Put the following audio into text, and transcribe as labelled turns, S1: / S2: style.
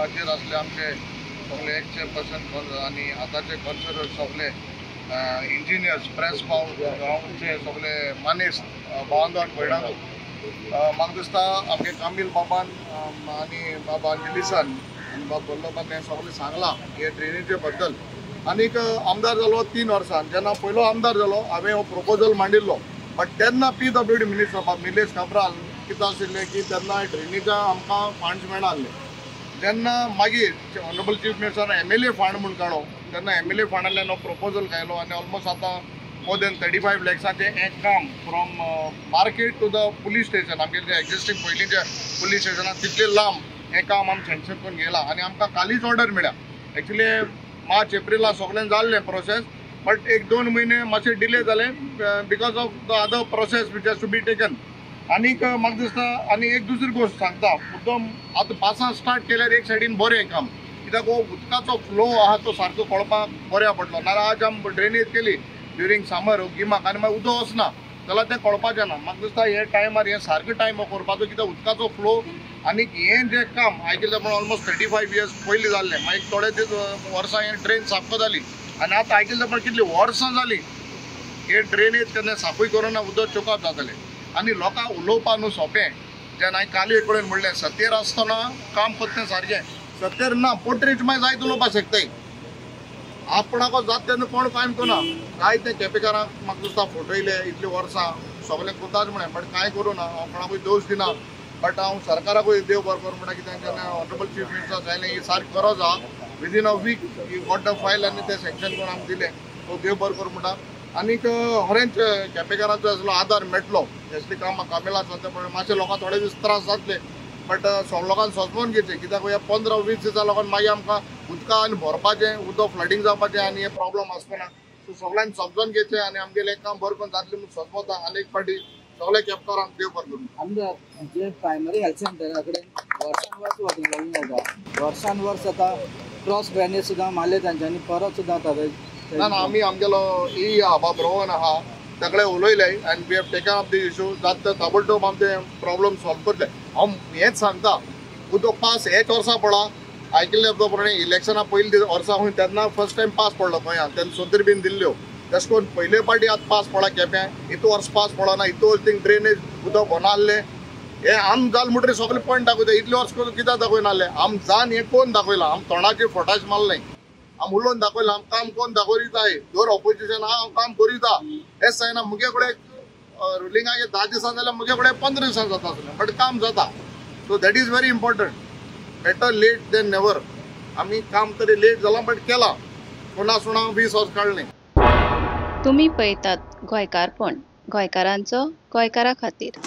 S1: हाजेर आसले आमचे सगळे एकचे पर्सन आणि आताचे कल्चरल सगळे इंजिनियर्स प्रेस ग्राउंडचे सगळे मनीस भावंदो आनी भयणांनो म्हाका दिसता आमगे कामील बाबान आनी बाबा निलिसान आनी बाबा वल्लभान हे सगळे सांगलां हे ड्रेनेजे बद्दल। आनीक आमदार जालो 3 वर्सां जेन्ना पयलो आमदार जालो हांवें हो प्रपोजल मांडिल्लो बट तेन्ना PWD मिनिस्टर बाब निलेश काब्राल कितें आशिल्लें की तेन्ना ड्रेनेजा आमकां फंड्स मेळनासले। जेन्ना मागीर ऑनरेबल चीफ मिनिस्टरान MLA फंड म्हूण काडलो तेन्ना MLA फंडांतल्यान हो प्रपोजल घायलो आनी ऑलमोस्ट आतां मोर देन 35 लॅक्साचें एक काम from market to the police station आमगे जे एक्झिस्टींग पयलींचे पुलीस स्टेशन आसा तितले लांब हें काम आमी सँक्शन करून घेयलां आनी आमकां कालीच ऑर्डर मेळ्ळ्या। एक्चुली मार्च एप्रिला सगळें जाल्लें प्रोसेस बट 1-2 म्हयने मातशें डिले जालें because of the other process which has to be taken. आनीक म्हाका दिसता आनी एक दुसरी गोश्ट सांगता मुद्दम आतां पावसां स्टार्ट केल्यार एक सायडीन बरें काम कित्याक हो उदकाचो फ्लो आहा तो सारको कळपाक बऱ्या पडलो नाल्यार आज आमी ड्रेनेज केली ड्युरींग समर गिमाक आनी मागीर उदक वचना जाल्यार तें कळपाचें ना। म्हाका दिसता हे टायमार हे सारको टायम हो करपाचो कित्याक उदकाचो फ्लो आनी हें जें काम आयकलें पण ऑलमोस्ट 35 इयर्स पयलीं जाल्लें मागीर थोडे दीस वर्सां हें ड्रेन साफ जाली आनी आतां आयकलें पण कितलीं वर्सां जालीं हे ड्रेनेज केन्ना साफूय करोना उदक चोकप जातालें आनी लोकांक उलोवपा न्हू सोंपें जेन्ना हांवें काली एक कडेन म्हणलें सत्तेर आसतना काम करता सारकें सत्तेर ना पोट्रेच मागीर जायत उलोवपाक शकताय आपणाको जात तेन्ना कोण कांय करना जायते केपेकारांक म्हाका दिसता फटयले इतलीं वर्सां सगळें कोताच म्हणे बट कांय करूं ना हांव कोणाकूय दोश दिना बट हांव सरकाराकूय देव बरो करूं म्हणटा कित्याक जेन्ना ऑनरेबल चीफ मिनिस्टर जालें ही सारकी गरज आहा within a week he got the file आनी तें सँक्शन करून आमकां दिलें तो देव बरो करूं म्हणटा। आनीक खरेंच केपेकारांचो असलो आदार मेळटलो असली कामां कामेलां आसा पण मातशे लोकांक थोडे दीस त्रास जातले बट लोकांनी समजून घेवचें कित्याक ह्या 15-20 दिसां लोकांनी मागीर आमकां उदका आनी भरपाचें उदक फ्लडींग जावपाचें आनी हे प्रॉब्लम आसपाना सो सगळ्यांनी समजून घेवचें आनी आमगेलें काम बरें करून जातलें म्हूण सोदता आनी एक फावटी सगळे केपेकारांक देव बरें करूं।
S2: आमदार जे प्रायमरी हेल्थ सेंटरा कडेन वर्सान वर्स वचूंक लागून जाता वर्सान वर्स आतां क्रॉस ड्रेनेज सुद्दां मारले तांच्यांनी परत सुद्दां
S1: ना आमी आमगेलो ई आहा बाब रोहन आहा सगळे उलयले आनी we have taken up the issue जाता ताबडतोब आमचे प्रॉब्लम सॉल्व करतले। हांव हेंच सांगता उदक पास हेच वर्सा पडला आयकल्ले प्रमाणे इलेक्शना पयलीं वर्सा खूंय तेन्ना फर्स्ट टायम पास पडलो गोंयांत तेन्ना सोदरी बीन दिल्ल्यो तशें करून पयले पाटी आतां पास पडला केप्यां इतू वर्स पास पडना इतू वर्स थिंग ड्रेनेज उदक होनासलें हे आम जाल म्हणटरी सगळे पॉयंट दाखयता इतले वर्स कित्याक दाखयनासले आम जान हें कोण दाखयलां आम तोंडाचेर फटाश मारलें आम उलोवन दाखयलां आम काम कोण दाखयताय जर ऑपोजिशन हांव काम करिता हेंच जायना मुगे कडेन रुलिंगाक 10 दिसां जाल्यार मुगे कडेन 15 दिसां जाता आसलें बट काम जाता so that is very important better late than never आमी काम तरी लेट जालां बट केलां कोणा सुणा 20 वर्स काडलें।
S3: तुम्ही पळयतात गोंयकारपण गोंयकारांचो गोंयकारा खातीर।